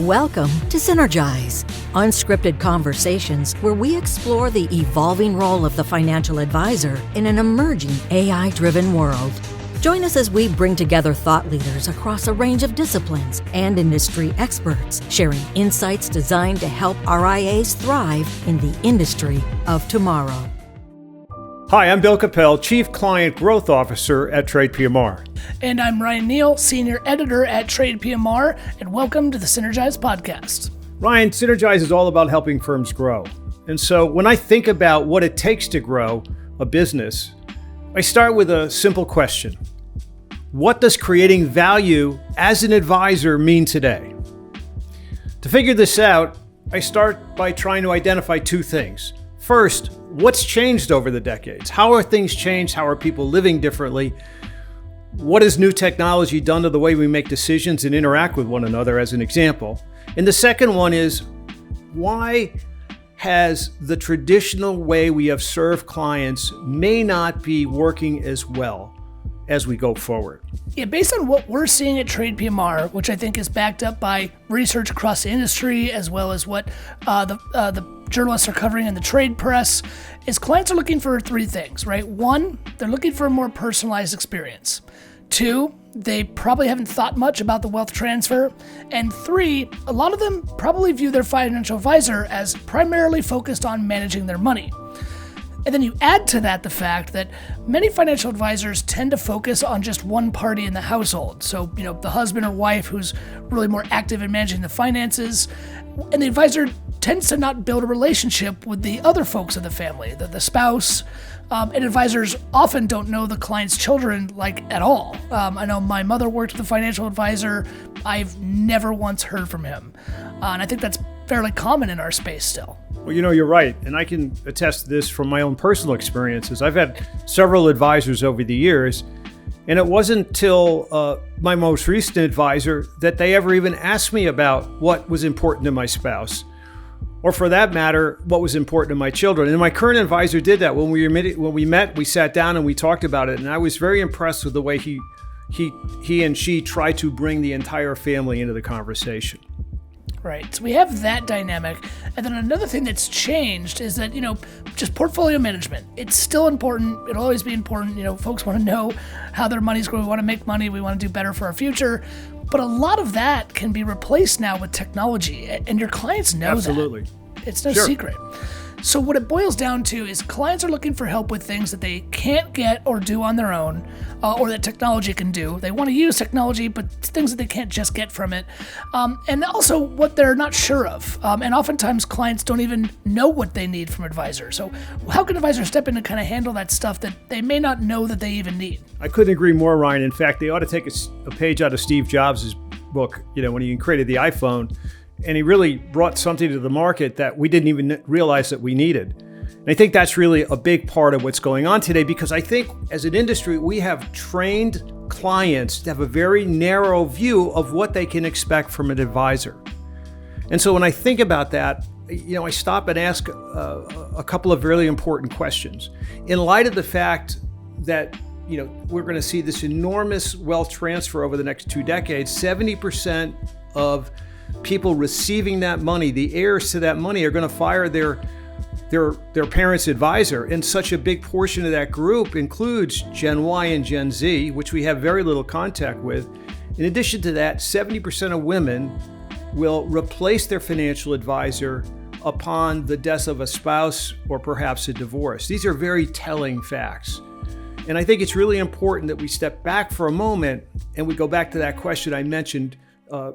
Welcome to Synergize, unscripted conversations where we explore the evolving role of the financial advisor in an emerging AI-driven world. Join us as we bring together thought leaders across a range of disciplines and industry experts, sharing insights designed to help RIAs thrive in the industry of tomorrow. Hi, I'm Bill Coppel, Chief Client Growth Officer at TradePMR. And I'm Ryan Neal, Senior Editor at TradePMR, and welcome to the Synergize podcast. Ryan, Synergize is all about helping firms grow. And so when I think about what it takes to grow a business, I start with a simple question. What does creating value as an advisor mean today? To figure this out, I start by trying to identify two things. First, what's changed over the decades? How are things changed? How are people living differently? What has new technology done to the way we make decisions and interact with one another, as an example? And the second one is, why has the traditional way we have served clients may not be working as well as we go forward? Yeah, based on what we're seeing at TradePMR, which I think is backed up by research across the industry, as well as what the journalists are covering in the trade press, is clients are looking for three things, right? One, they're looking for a more personalized experience. Two, they probably haven't thought much about the wealth transfer. And three, a lot of them probably view their financial advisor as primarily focused on managing their money. And then you add to that the fact that many financial advisors tend to focus on just one party in the household. So, the husband or wife who's really more active in managing the finances. And the advisor tends to not build a relationship with the other folks of the family, the spouse. And advisors often don't know the client's children at all. I know my mother worked with a financial advisor. I've never once heard from him. And I think that's fairly common in our space still. Well, you're right. And I can attest to this from my own personal experiences. I've had several advisors over the years, and it wasn't until my most recent advisor that they ever even asked me about what was important to my spouse, or for that matter, what was important to my children. And my current advisor did that. When we met, we sat down and we talked about it. And I was very impressed with the way he and she tried to bring the entire family into the conversation. Right. So we have that dynamic. And then another thing that's changed is that, just portfolio management. It's still important. It'll always be important. Folks want to know how their money's going. We want to make money. We want to do better for our future. But a lot of that can be replaced now with technology. And your clients know Absolutely. That. It's no secret. So what it boils down to is clients are looking for help with things that they can't get or do on their own, or that technology can do. They want to use technology, but things that they can't just get from it. And also what they're not sure of. And oftentimes clients don't even know what they need from advisors. So how can advisors step in and kind of handle that stuff that they may not know that they even need? I couldn't agree more, Ryan. In fact, they ought to take a page out of Steve Jobs' book, when he created the iPhone. And he really brought something to the market that we didn't even realize that we needed. And I think that's really a big part of what's going on today, because I think as an industry, we have trained clients to have a very narrow view of what they can expect from an advisor. And so when I think about that, I stop and ask a couple of really important questions. In light of the fact that we're going to see this enormous wealth transfer over the next 2 decades, 70% of people receiving that money, the heirs to that money, are going to fire their parents' advisor. And such a big portion of that group includes Gen Y and Gen Z, which we have very little contact with. In addition to that, 70% of women will replace their financial advisor upon the death of a spouse or perhaps a divorce. These are very telling facts. And I think it's really important that we step back for a moment and we go back to that question I mentioned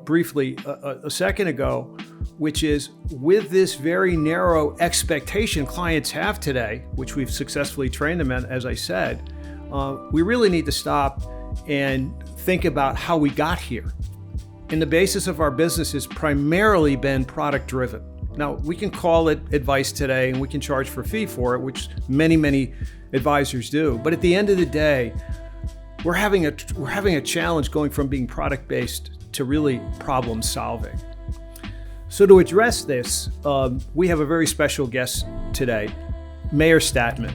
briefly a second ago, which is, with this very narrow expectation clients have today, which we've successfully trained them in, as I said, we really need to stop and think about how we got here. And the basis of our business has primarily been product driven. Now, we can call it advice today and we can charge for a fee for it, which many advisors do. But at the end of the day, we're having a challenge going from being product based to really problem solving. So to address this, we have a very special guest today, Meir Statman.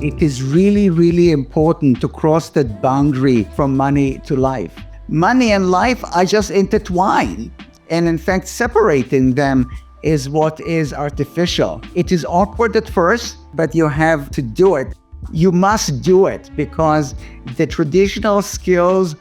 It is really, really important to cross that boundary from money to life. Money and life are just intertwined. And in fact, separating them is what is artificial. It is awkward at first, but you have to do it. You must do it because the traditional skills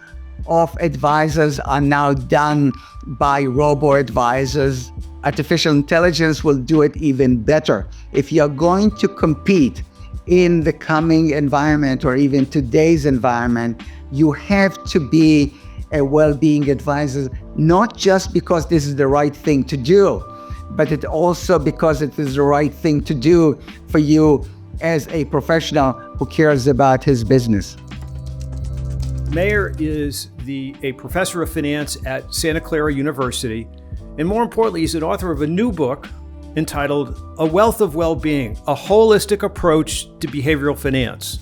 of advisors are now done by robo-advisors. Artificial intelligence will do it even better. If you're going to compete in the coming environment or even today's environment, you have to be a well-being advisor, not just because this is the right thing to do, but it also because it is the right thing to do for you as a professional who cares about his business. Meir is a professor of finance at Santa Clara University, and more importantly, he's an author of a new book entitled A Wealth of Well-Being, a Holistic Approach to Behavioral Finance.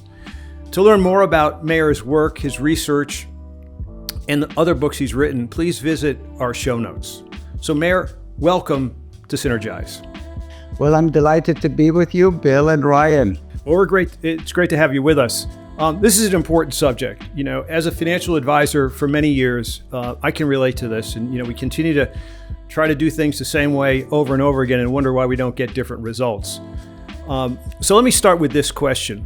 To learn more about Meir's work, his research, and the other books he's written, please visit our show notes. So Meir, welcome to Synergize. Well, I'm delighted to be with you, Bill and Ryan. Well, it's great to have you with us. This is an important subject. As a financial advisor for many years, I can relate to this. And, we continue to try to do things the same way over and over again and wonder why we don't get different results. So let me start with this question.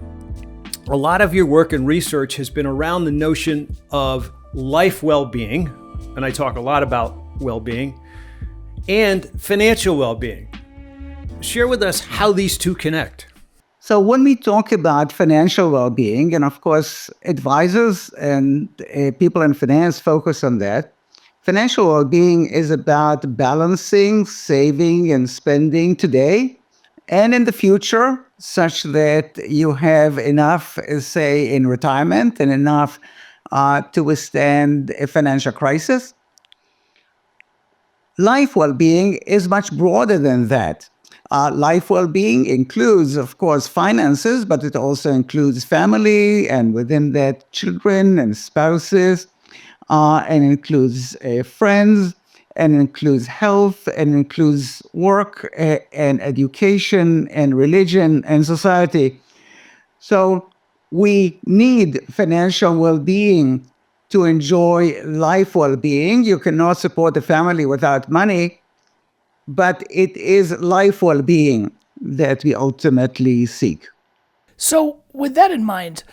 A lot of your work and research has been around the notion of life well-being, and I talk a lot about well-being, and financial well-being. Share with us how these two connect. So when we talk about financial well-being, and of course, advisors and people in finance focus on that, financial well-being is about balancing, saving, and spending today and in the future, such that you have enough, say, in retirement and enough to withstand a financial crisis. Life well-being is much broader than that. Life well-being includes, of course, finances, but it also includes family, and within that, children and spouses, and includes friends, and includes health, and includes work and education and religion and society. So we need financial well-being to enjoy life well-being. You cannot support a family without money, but it is life well-being that we ultimately seek. So with that in mind,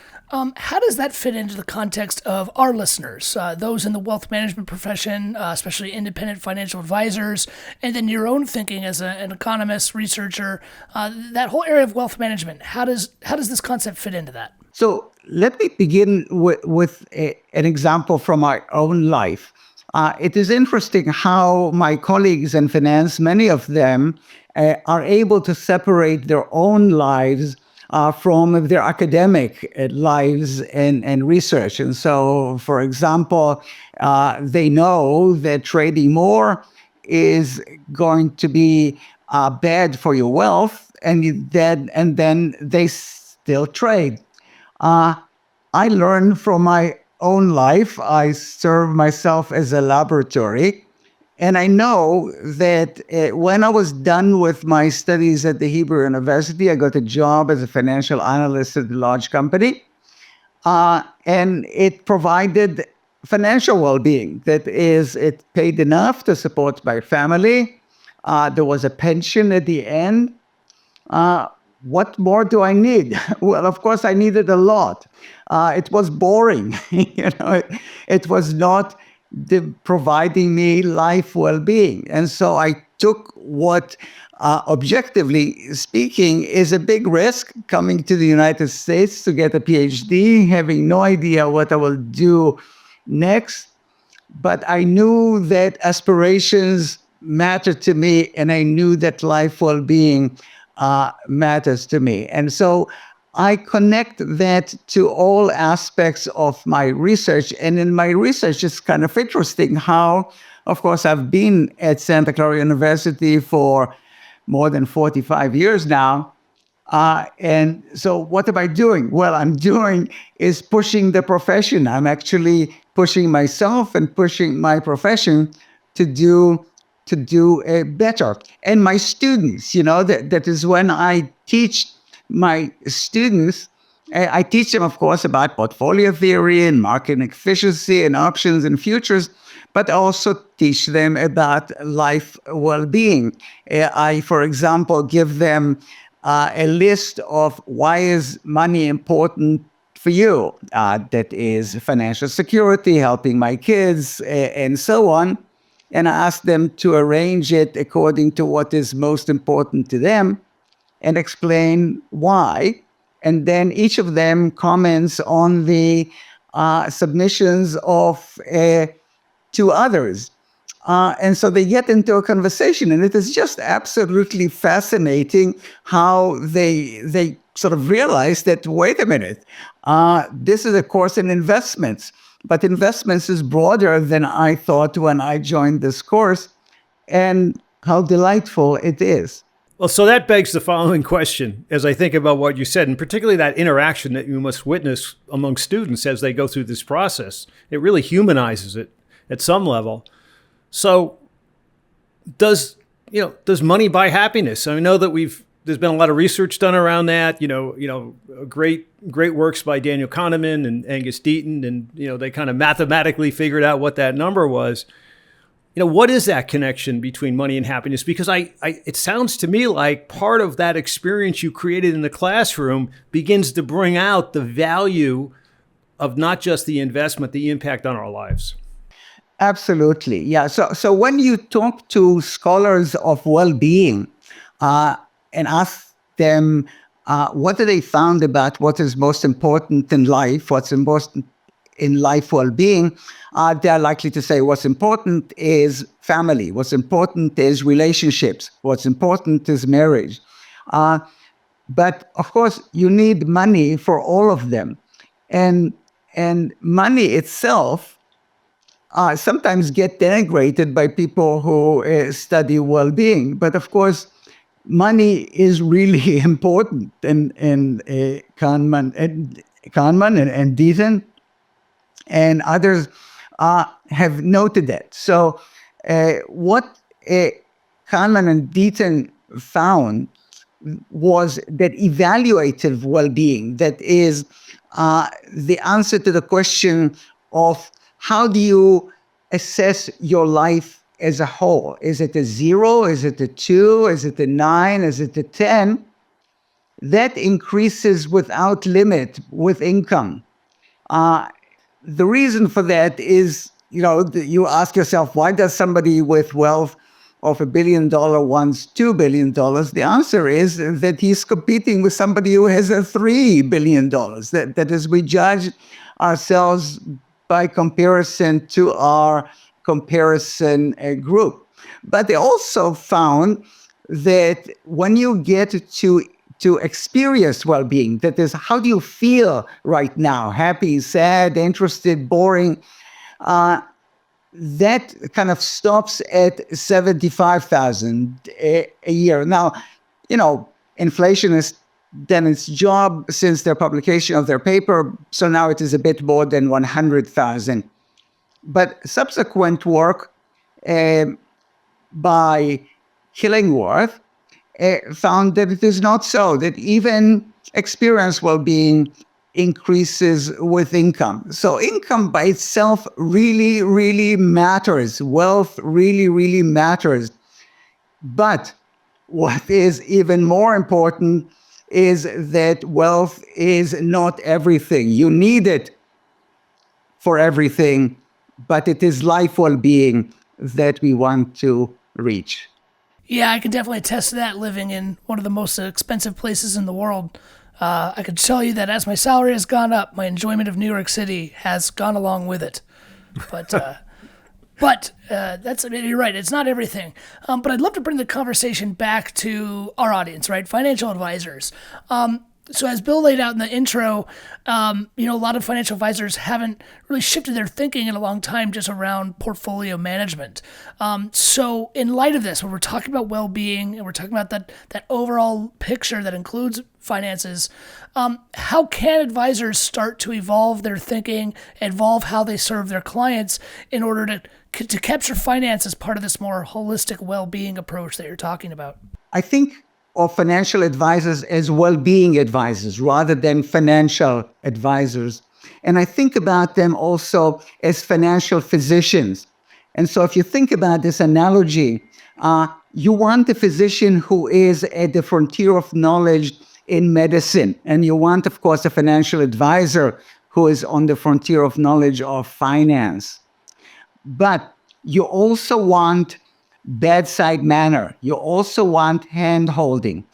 how does that fit into the context of our listeners, those in the wealth management profession, especially independent financial advisors, and then your own thinking as an economist, researcher, that whole area of wealth management? How does this concept fit into that? So let me begin with an example from my own life. It is interesting how my colleagues in finance, many of them, are able to separate their own lives from their academic lives and research. And so, for example, they know that trading more is going to be bad for your wealth, and then they still trade. I learned from my own life. I serve myself as a laboratory. And I know that when I was done with my studies at the Hebrew University, I got a job as a financial analyst at a large company. And it provided financial well-being. That is, it paid enough to support my family. There was a pension at the end. What more do I need? Well, of course, I needed a lot. It was boring. It was not providing me life well-being. And so I took what, objectively speaking, is a big risk, coming to the United States to get a PhD, having no idea what I will do next. But I knew that aspirations mattered to me, and I knew that life well-being matters to me. And so I connect that to all aspects of my research. And in my research, it's kind of interesting how, of course, I've been at Santa Clara University for more than 45 years now. And so what am I doing? Well, I'm doing is pushing the profession. I'm actually pushing myself and pushing my profession to do better. And my students, that is when I teach my students, I teach them, of course, about portfolio theory and market efficiency and options and futures. but also teach them about life well-being. I, for example, give them a list of why is money important for you. That is financial security, helping my kids, and so on. And I ask them to arrange it according to what is most important to them and explain why. And then each of them comments on the submissions of two others. And so they get into a conversation, and it is just absolutely fascinating how they sort of realize that, wait a minute, this is a course in investments, but investments is broader than I thought when I joined this course, and how delightful it is. Well, so that begs the following question as I think about what you said, and particularly that interaction that you must witness among students as they go through this process. It really humanizes it at some level. So does money buy happiness? I know that there's been a lot of research done around that, great works by Daniel Kahneman and Angus Deaton, and, they kind of mathematically figured out what that number was. What is that connection between money and happiness? Because it sounds to me like part of that experience you created in the classroom begins to bring out the value of not just the investment, the impact on our lives. Absolutely. Yeah. So when you talk to scholars of well-being and ask them what do they found about what is most important in life, what's important in life well-being, they're likely to say what's important is family, what's important is relationships, what's important is marriage. But of course, you need money for all of them. And money itself sometimes get denigrated by people who study well-being. But of course, money is really important. And Kahneman and Deaton and others have noted that. So what Kahneman and Deaton found was that evaluative well-being, that is the answer to the question of how do you assess your life as a whole? Is it a 0? Is it a 2? Is it a 9? Is it a 10? That increases without limit with income. The reason for that is, you ask yourself, why does somebody with wealth of $1 billion wants $2 billion? The answer is that he's competing with somebody who has a $3 billion. That is, we judge ourselves by comparison to our comparison group. But they also found that when you get to experience well-being, that is, how do you feel right now? Happy, sad, interested, boring? That kind of stops at $75,000 a year. Now, inflation has done its job since their publication of their paper, so now it is a bit more than 100,000. But subsequent work by Killingworth found that it is not so, that even experience well-being increases with income. So income by itself really, really matters. Wealth really, really matters. But what is even more important is that wealth is not everything. You need it for everything, but it is life well-being that we want to reach. Yeah, I can definitely attest to that, living in one of the most expensive places in the world. I can tell you that as my salary has gone up, my enjoyment of New York City has gone along with it. But you're right, it's not everything. But I'd love to bring the conversation back to our audience, right? Financial advisors. So as Bill laid out in the intro, a lot of financial advisors haven't really shifted their thinking in a long time just around portfolio management. So in light of this, when we're talking about well-being and we're talking about that overall picture that includes finances, how can advisors start to evolve their thinking, evolve how they serve their clients in order to capture finance as part of this more holistic well-being approach that you're talking about? I think of financial advisors as well-being advisors rather than financial advisors. And I think about them also as financial physicians. And so if you think about this analogy, you want a physician who is at the frontier of knowledge in medicine. And you want, of course, a financial advisor who is on the frontier of knowledge of finance. But you also want bedside manner. You also want hand-holding.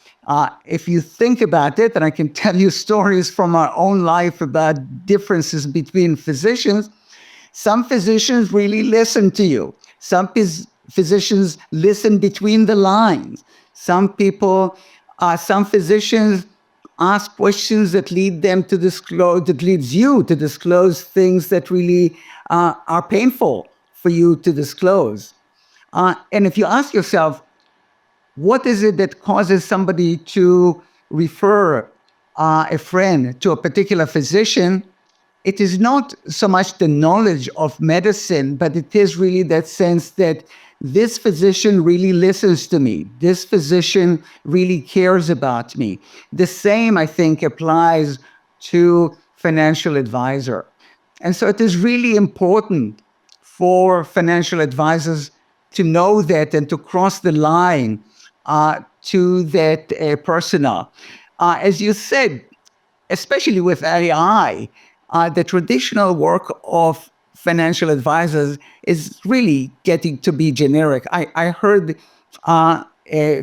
If you think about it, and I can tell you stories from our own life about differences between physicians, some physicians really listen to you. Some physicians listen between the lines. Some physicians ask questions that lead them to disclose, that leads you to disclose things that really are painful for you to disclose. And if you ask yourself, what is it that causes somebody to refer a friend to a particular physician? It is not so much the knowledge of medicine, but it is really that sense that this physician really listens to me. This physician really cares about me. The same, I think, applies to financial advisor. And so it is really important for financial advisors to know that and to cross the line to that persona. As you said, especially with AI, the traditional work of financial advisors is really getting to be generic. I heard a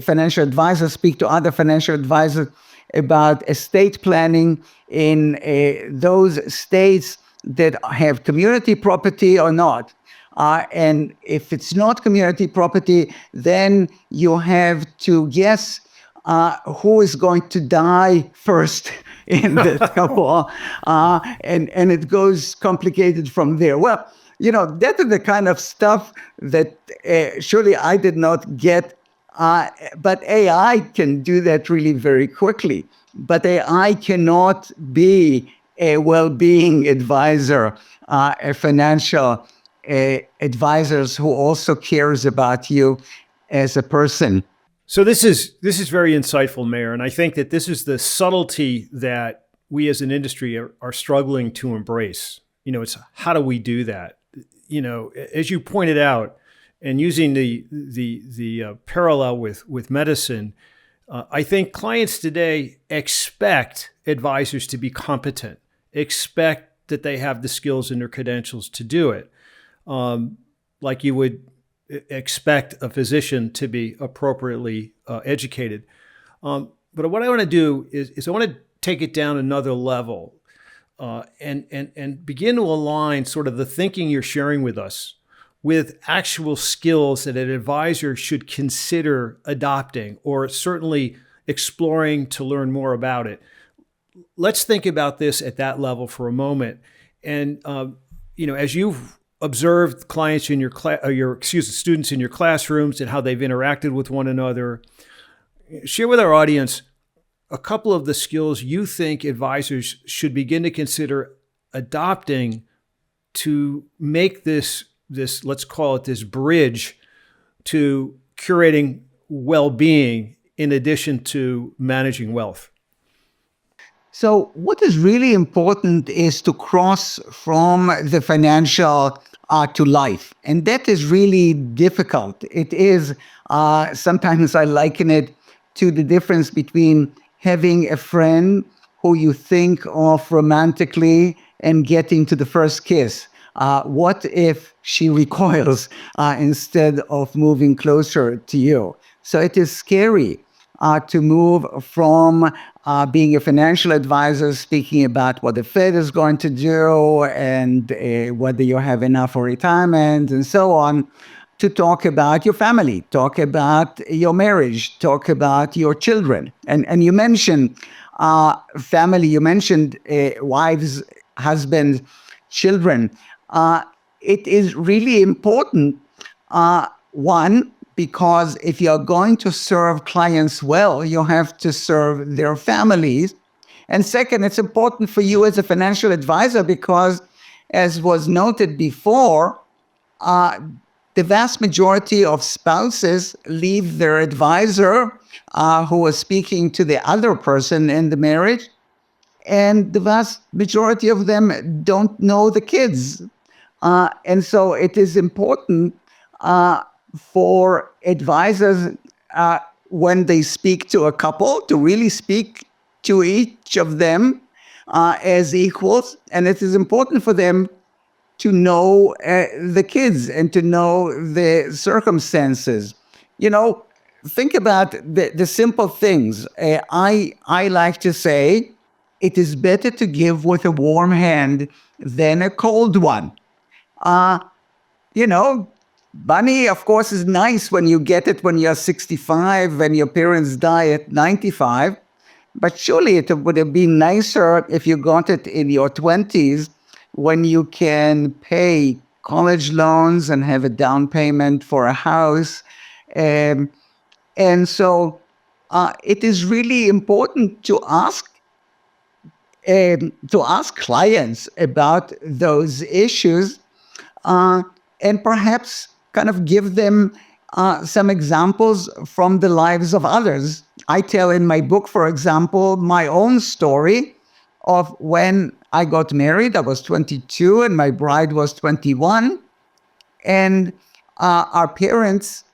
financial advisor speak to other financial advisors about estate planning in those states that have community property or not. And if it's not community property, then you have to guess who is going to die first in the couple, and it goes complicated from there. Well, that is the kind of stuff that surely I did not get, but AI can do that really very quickly. But AI cannot be a well-being advisor, a financial advisors who also cares about you as a person. So this is very insightful, Meir, and I think that this is the subtlety that we as an industry are struggling to embrace. It's how do we do that? As you pointed out, and using the parallel with medicine, I think clients today expect advisors to be competent, expect that they have the skills and their credentials to do it. Like you would expect a physician to be appropriately educated. But what I want to do is I want to take it down another level and begin to align sort of the thinking you're sharing with us with actual skills that an advisor should consider adopting or certainly exploring to learn more about it. Let's think about this at that level for a moment. And, as you've observed clients in students in your classrooms and how they've interacted with one another, share with our audience a couple of the skills you think advisors should begin to consider adopting to make this, let's call it this bridge to curating well-being in addition to managing wealth. So what is really important is to cross from the financial to life. And that is really difficult. It is, sometimes I liken it to the difference between having a friend who you think of romantically and getting to the first kiss. What if she recoils instead of moving closer to you? So it is scary to move from being a financial advisor, speaking about what the Fed is going to do and whether you have enough for retirement and so on, to talk about your family, talk about your marriage, talk about your children. And you mentioned family, you mentioned wives, husbands, children. It is really important, one, because if you're going to serve clients well, you have to serve their families. And second, it's important for you as a financial advisor because, as was noted before, the vast majority of spouses leave their advisor who was speaking to the other person in the marriage, and the vast majority of them don't know the kids. And so it is important for advisors when they speak to a couple to really speak to each of them as equals. And it is important for them to know the kids and to know the circumstances. Think about the simple things. I like to say it is better to give with a warm hand than a cold one. Uh, you know, Money, of course, is nice when you get it when you're 65 and your parents die at 95. But surely it would have been nicer if you got it in your 20s when you can pay college loans and have a down payment for a house. Um, and so it is really important to ask clients about those issues, uh, and perhaps kind of give them some examples from the lives of others. I tell in my book, for example, my own story of when I got married. I was 22 and my bride was 21. And our parents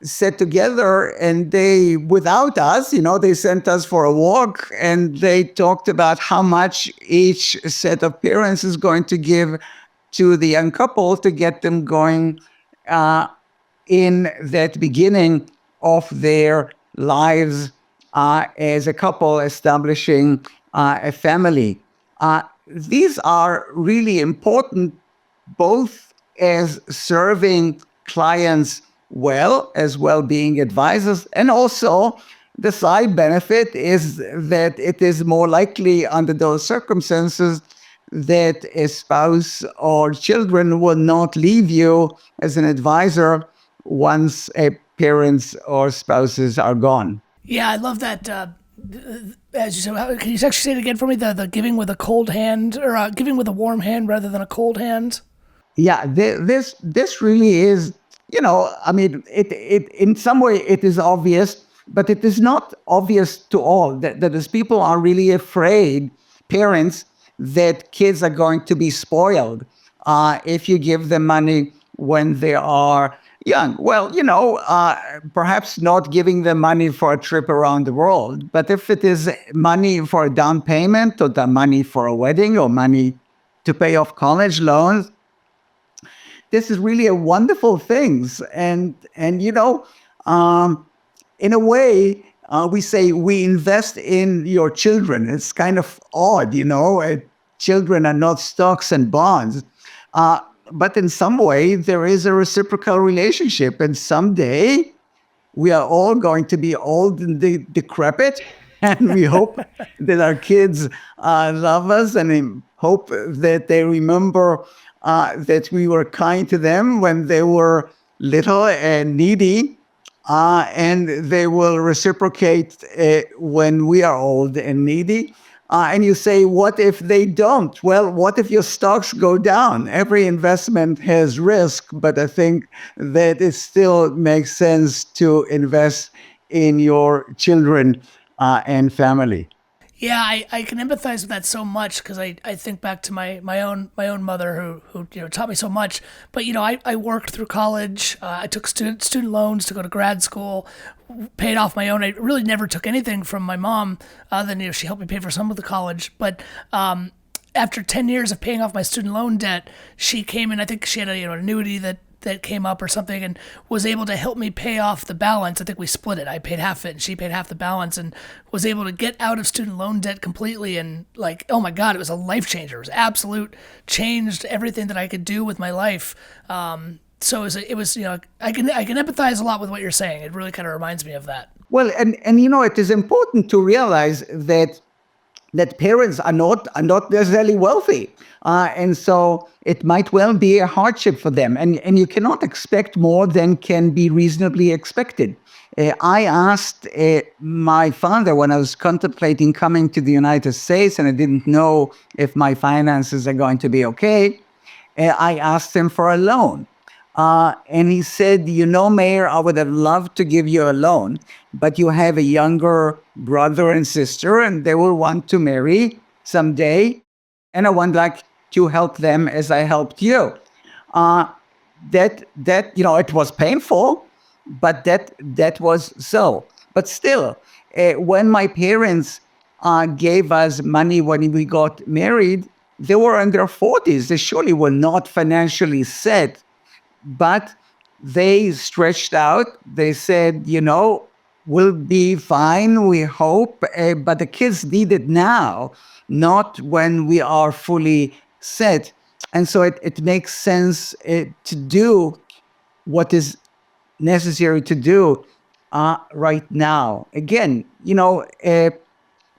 sat together and they, without us, they sent us for a walk and they talked about how much each set of parents is going to give to the young couple to get them going in that beginning of their lives as a couple establishing a family. These are really important, both as serving clients well, as well being advisors, and also the side benefit is that it is more likely under those circumstances that a spouse or children will not leave you as an advisor once a parents or spouses are gone. Yeah, I love that. As you said, can you actually say it again for me? The giving with a cold hand, or giving with a warm hand rather than a cold hand. Yeah, this really is, I mean, it in some way it is obvious, but it is not obvious to all that as people are really afraid, parents, that kids are going to be spoiled if you give them money when they are young. Well, perhaps not giving them money for a trip around the world, but if it is money for a down payment or the money for a wedding or money to pay off college loans, this is really a wonderful thing. And in a way, we say we invest in your children. It's kind of odd, children are not stocks and bonds. But in some way, there is a reciprocal relationship. And someday, we are all going to be old and decrepit. And we hope that our kids love us and hope that they remember that we were kind to them when they were little and needy. And they will reciprocate when we are old and needy. And you say, what if they don't? Well, what if your stocks go down? Every investment has risk, but I think that it still makes sense to invest in your children and family. Yeah, I can empathize with that so much because I think back to my own mother who taught me so much. But I worked through college. I took student loans to go to grad school, paid off my own. I really never took anything from my mom other than she helped me pay for some of the college. But after 10 years of paying off my student loan debt, she came in. I think she had an annuity that came up or something and was able to help me pay off the balance. I think we split it. I paid half it and she paid half the balance and was able to get out of student loan debt completely. And oh my God, it was a life changer. It was absolute, changed everything that I could do with my life. So it was I can empathize a lot with what you're saying. It really kind of reminds me of that. Well, and it is important to realize that parents are not necessarily wealthy. And so it might well be a hardship for them. And you cannot expect more than can be reasonably expected. I asked my father when I was contemplating coming to the United States and I didn't know if my finances are going to be okay. I asked him for a loan. And he said, Meir, I would have loved to give you a loan, but you have a younger brother and sister, and they will want to marry someday, and I would like to help them as I helped you. it was painful, but that was so. But still, when my parents gave us money when we got married, they were in their 40s. They surely were not financially set, but they stretched out. They said, we'll be fine, we hope, but the kids need it now, not when we are fully set. And so it makes sense to do what is necessary to do right now. Again,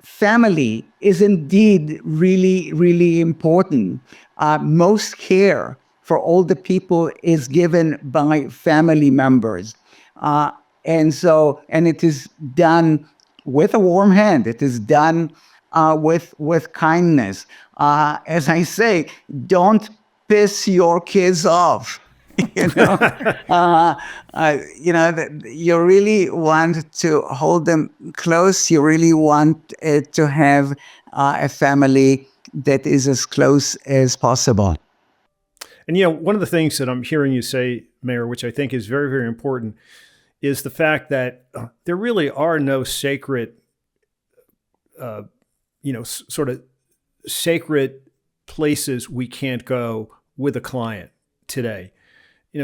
family is indeed really, really important. Most care for all the people is given by family members. And it is done with a warm hand. It is done with kindness. As I say, don't piss your kids off. You really want to hold them close. You really want to have a family that is as close as possible. And one of the things that I'm hearing you say, Meir, which I think is very, very important, is the fact that there really are no sacred, sort of sacred places we can't go with a client today.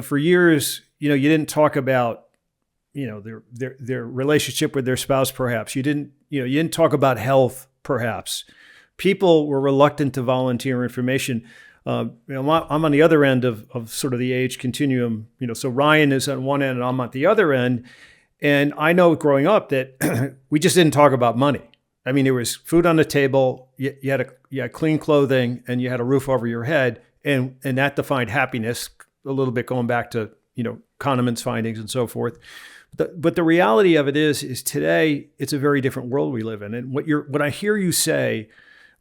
For years, you didn't talk about, their relationship with their spouse, perhaps. You didn't talk about health, perhaps. People were reluctant to volunteer information. I'm on the other end of sort of the age continuum. So Ryan is on one end and I'm at the other end. And I know growing up that we just didn't talk about money. I mean, there was food on the table, you had clean clothing, and you had a roof over your head. And that defined happiness, a little bit going back to, Kahneman's findings and so forth. But the reality of it is today, it's a very different world we live in. And what I hear you say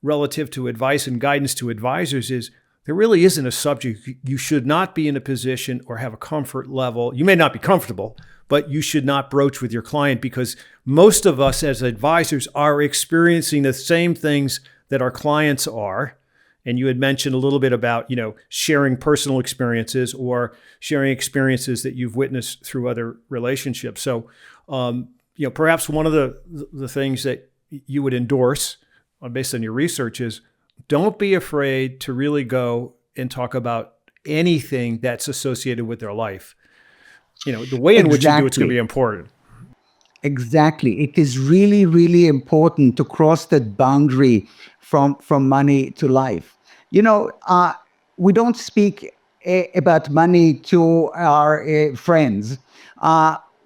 relative to advice and guidance to advisors is there really isn't a subject. You should not be in a position or have a comfort level. You may not be comfortable, but you should not broach with your client, because most of us as advisors are experiencing the same things that our clients are. And you had mentioned a little bit about, sharing personal experiences or sharing experiences that you've witnessed through other relationships. So, perhaps one of the things that you would endorse based on your research is don't be afraid to really go and talk about anything that's associated with their life. The way in which you do it's going to be important. Exactly. It is really, really important to cross that boundary from money to life. We don't speak about money to our friends.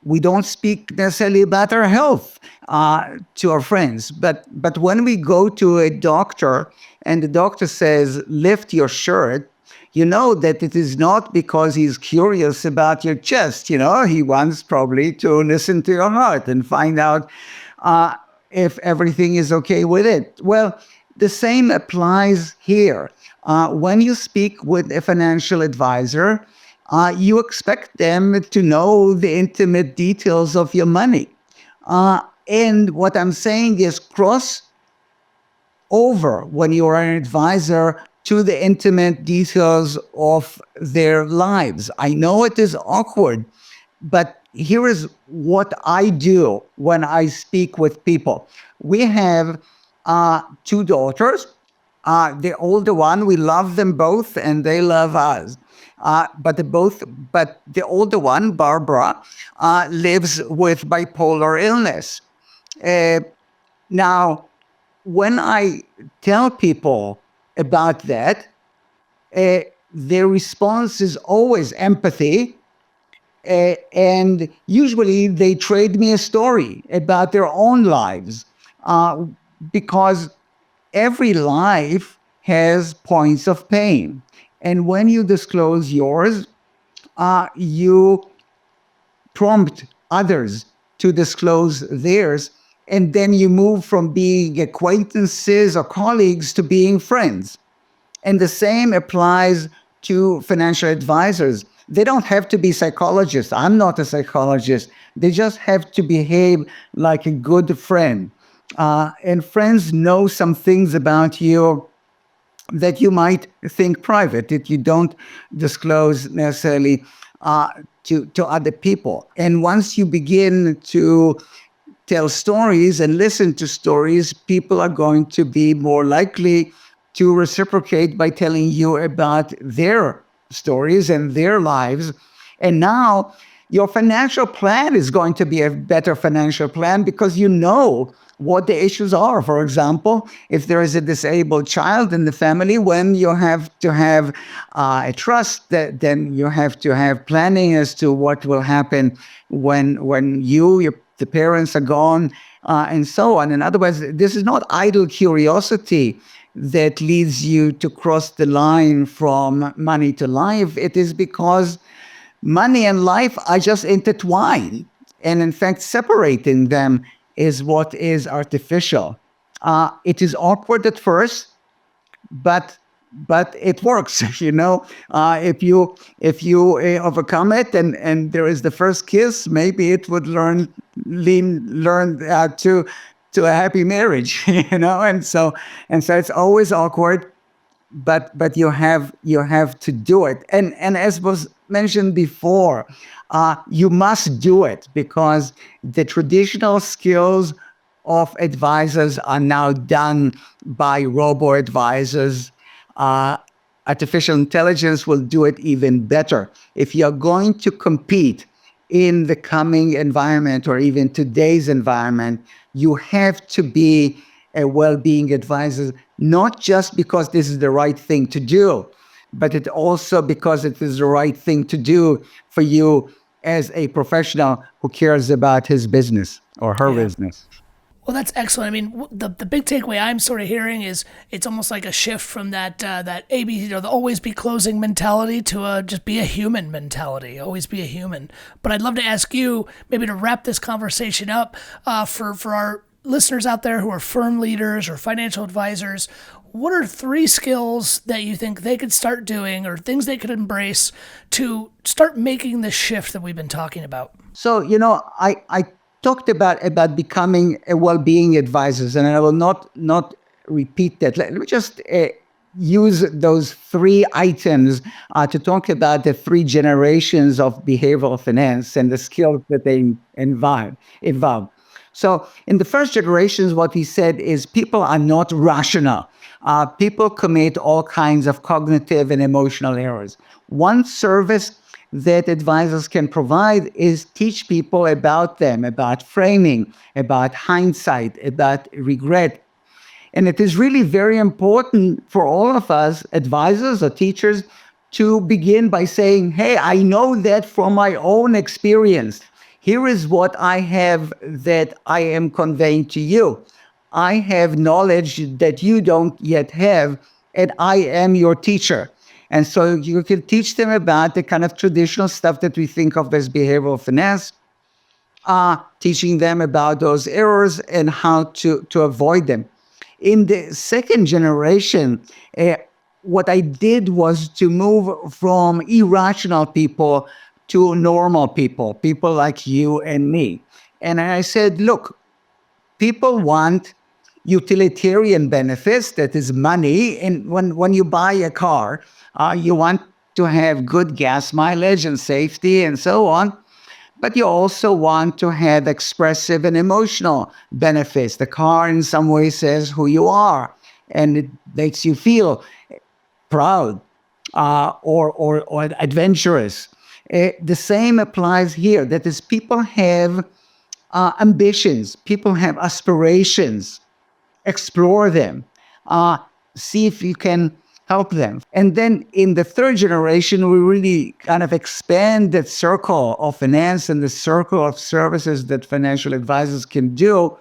We don't speak necessarily about our health to our friends. But when we go to a doctor and the doctor says, lift your shirt, you know that it is not because he's curious about your chest. He wants probably to listen to your heart and find out if everything is okay with it. Well, the same applies here. When you speak with a financial advisor, you expect them to know the intimate details of your money. And what I'm saying is cross over when you are an advisor to the intimate details of their lives. I know it is awkward, but here is what I do when I speak with people. We have 2 daughters. The older one, we love them both and they love us. But the older one, Barbara, lives with bipolar illness. Now, when I tell people about that, their response is always empathy. And usually they trade me a story about their own lives, because every life has points of pain. And when you disclose yours, you prompt others to disclose theirs. And then you move from being acquaintances or colleagues to being friends. And the same applies to financial advisors. They don't have to be psychologists. I'm not a psychologist. They just have to behave like a good friend. And friends know some things about you that you might think private, that you don't disclose necessarily to other people. And once you begin to tell stories and listen to stories, people are going to be more likely to reciprocate by telling you about their stories and their lives. And now your financial plan is going to be a better financial plan because you know what the issues are. For example, if there is a disabled child in the family, when you have to have a trust, then you have to have planning as to what will happen when the parents are gone, and so on. In other words, this is not idle curiosity that leads you to cross the line from money to life. It is because money and life are just intertwined. And in fact, separating them is what is artificial. It is awkward at first, but it works. If you overcome it and there is the first kiss, maybe it would learn to a happy marriage. And so it's always awkward, but you have to do it. And as was mentioned before, you must do it because the traditional skills of advisors are now done by robo-advisors. Artificial intelligence will do it even better. If you're going to compete in the coming environment or even today's environment, you have to be a well-being advisor, not just because this is the right thing to do, but it also because it is the right thing to do for you as a professional who cares about his business or her business. Well, that's excellent. I mean, the big takeaway I'm sort of hearing is it's almost like a shift from that the always be closing mentality to just be a human mentality, always be a human. But I'd love to ask you maybe to wrap this conversation up for our listeners out there who are firm leaders or financial advisors. What are 3 skills that you think they could start doing or things they could embrace to start making the shift that we've been talking about? So, I talked about becoming a well-being advisors, and I will not repeat that. Let me just use those 3 items to talk about the 3 generations of behavioral finance and the skills that they involve. So in the first generations, what we said is people are not rational. People commit all kinds of cognitive and emotional errors. One service that advisors can provide is teach people about them, about framing, about hindsight, about regret. And it is really very important for all of us, advisors or teachers, to begin by saying, hey, I know that from my own experience. Here is what I have that I am conveying to you. I have knowledge that you don't yet have, and I am your teacher. And so you can teach them about the kind of traditional stuff that we think of as behavioral finance, teaching them about those errors and how to avoid them. In the second generation, what I did was to move from irrational people to normal people, people like you and me. And I said, look, people want utilitarian benefits, that is money. And when you buy a car, you want to have good gas mileage and safety and so on. But you also want to have expressive and emotional benefits. The car in some way says who you are, and it makes you feel proud or adventurous. The same applies here. That is, people have ambitions, people have aspirations. Explore them. See if you can help them. And then in the third generation, we really kind of expand that circle of finance and the circle of services that financial advisors can do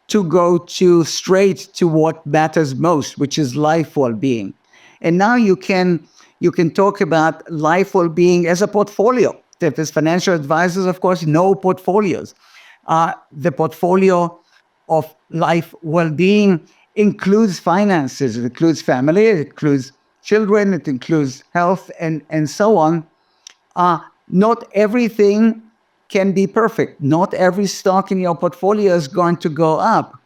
to go straight to what matters most, which is life well-being. And now you can talk about life well-being as a portfolio. That is, financial advisors, of course, know portfolios. The portfolio of life well-being includes finances, it includes family, it includes children, it includes health, and so on. Not everything can be perfect. Not every stock in your portfolio is going to go up.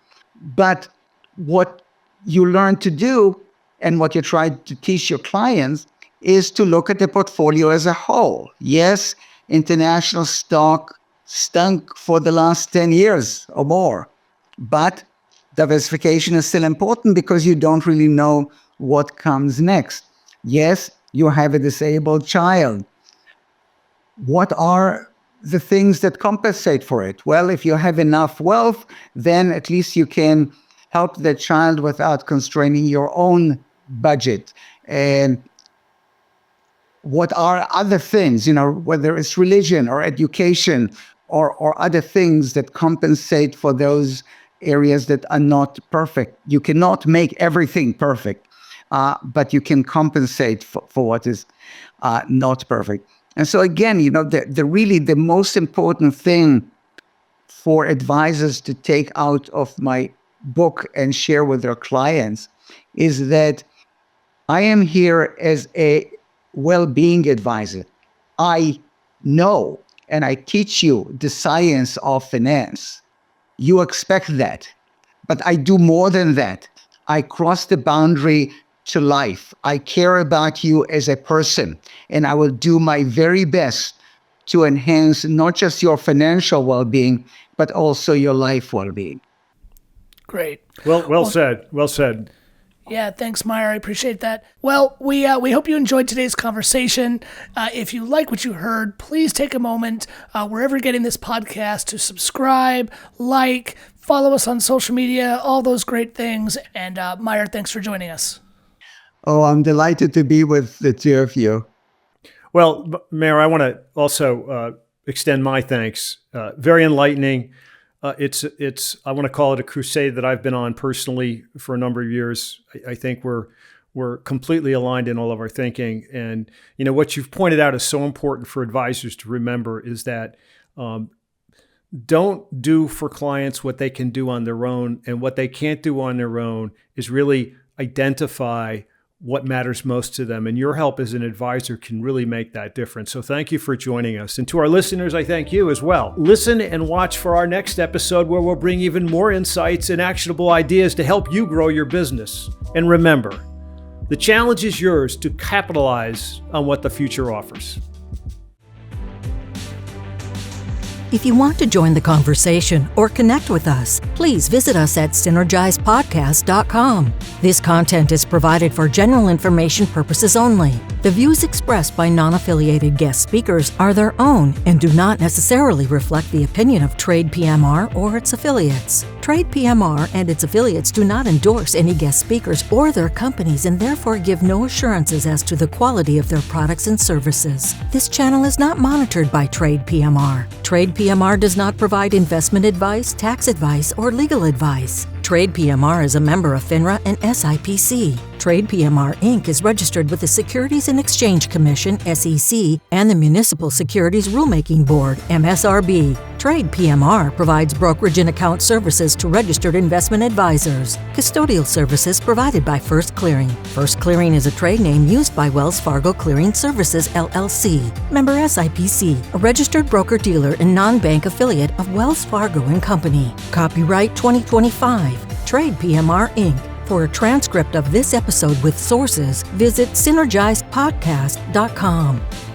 But what you learn to do and what you try to teach your clients is to look at the portfolio as a whole. Yes, international stock stunk for the last 10 years or more, but diversification is still important because you don't really know what comes next. Yes, you have a disabled child. What are the things that compensate for it? Well, if you have enough wealth, then at least you can help the child without constraining your own budget. And what are other things, whether it's religion or education or other things that compensate for those areas that are not perfect? You cannot make everything perfect, but you can compensate for what is not perfect. And so again, the most important thing for advisors to take out of my book and share with their clients is that I am here as a well-being advisor. I know and I teach you the science of finance. You expect that, but I do more than that. I cross the boundary to life. I care about you as a person, and I will do my very best to enhance not just your financial well-being, but also your life well-being. Great. Well said. Well said. Yeah, thanks, Meir. I appreciate that. Well, we hope you enjoyed today's conversation. If you like what you heard, please take a moment wherever you're getting this podcast to subscribe, follow us on social media, all those great things. And Meir, thanks for joining us. Oh, I'm delighted to be with the two of you. Well, Meir, I want to also extend my thanks. Very enlightening. It's I want to call it a crusade that I've been on personally for a number of years. I think we're completely aligned in all of our thinking. And, what you've pointed out is so important for advisors to remember is that don't do for clients what they can do on their own. And what they can't do on their own is really identify what matters most to them. And your help as an advisor can really make that difference. So thank you for joining us. And to our listeners, I thank you as well. Listen and watch for our next episode where we'll bring even more insights and actionable ideas to help you grow your business. And remember, the challenge is yours to capitalize on what the future offers. If you want to join the conversation or connect with us, please visit us at synergizepodcast.com. This content is provided for general information purposes only. The views expressed by non-affiliated guest speakers are their own and do not necessarily reflect the opinion of TradePMR or its affiliates. TradePMR and its affiliates do not endorse any guest speakers or their companies and therefore give no assurances as to the quality of their products and services. This channel is not monitored by TradePMR. TradePMR does not provide investment advice, tax advice, or legal advice. TradePMR is a member of FINRA and SIPC. TradePMR Inc. is registered with the Securities and Exchange Commission, SEC, and the Municipal Securities Rulemaking Board, MSRB. TradePMR provides brokerage and account services to registered investment advisors. Custodial services provided by First Clearing. First Clearing is a trade name used by Wells Fargo Clearing Services, LLC. Member SIPC, a registered broker-dealer and non-bank affiliate of Wells Fargo & Company. Copyright 2025. TradePMR Inc. For a transcript of this episode with sources, visit synergizepodcast.com.